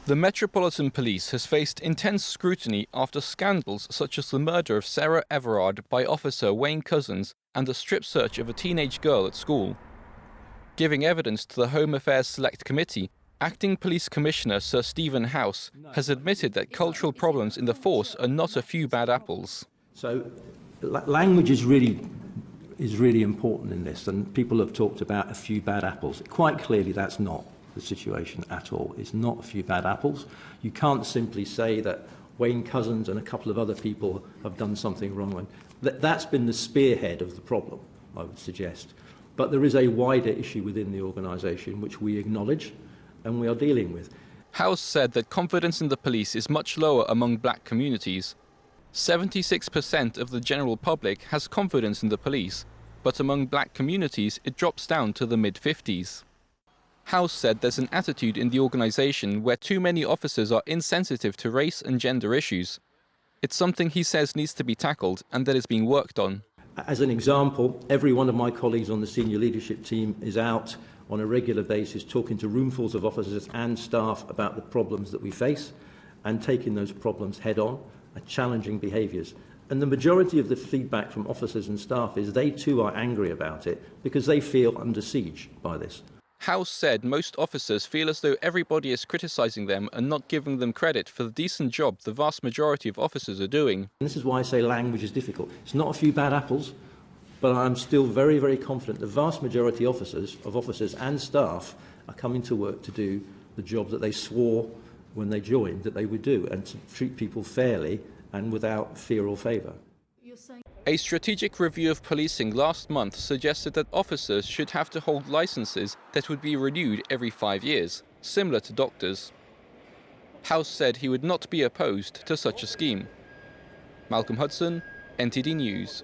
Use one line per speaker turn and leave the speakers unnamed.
The Metropolitan Police has faced intense scrutiny after scandals such as the murder of Sarah Everard by Officer Wayne Cousins and the strip search of a teenage girl at school. Giving evidence to the Home Affairs Select Committee, Acting Police Commissioner Sir Stephen House has admitted that cultural problems in the force are not a few bad apples.
So language is really important in this, and people have talked about a few bad apples. Quite clearly that's not the situation at all. It's not a few bad apples. You can't simply say that Wayne Cousins and a couple of other people have done something wrong. That's been the spearhead of the problem, I would suggest. But there is a wider issue within the organisation which we acknowledge and we are dealing with.
House said that confidence in the police is much lower among black communities. 76% of the general public has confidence in the police, but among black communities it drops down to the mid-50s. House said there's an attitude in the organisation where too many officers are insensitive to race and gender issues. It's something he says needs to be tackled and that is being worked on.
As an example, every one of my colleagues on the senior leadership team is out on a regular basis talking to roomfuls of officers and staff about the problems that we face and taking those problems head on and challenging behaviours. And the majority of the feedback from officers and staff is they too are angry about it because they feel under siege by this.
House said most officers feel as though everybody is criticising them and not giving them credit for the decent job the vast majority of officers are doing.
And this is why I say language is difficult. It's not a few bad apples, but I'm still very, very confident the vast majority of officers and staff are coming to work to do the job that they swore when they joined that they would do, and to treat people fairly and without fear or favour.
A strategic review of policing last month suggested that officers should have to hold licences that would be renewed every 5 years, similar to doctors. House said he would not be opposed to such a scheme. Malcolm Hudson, NTD News.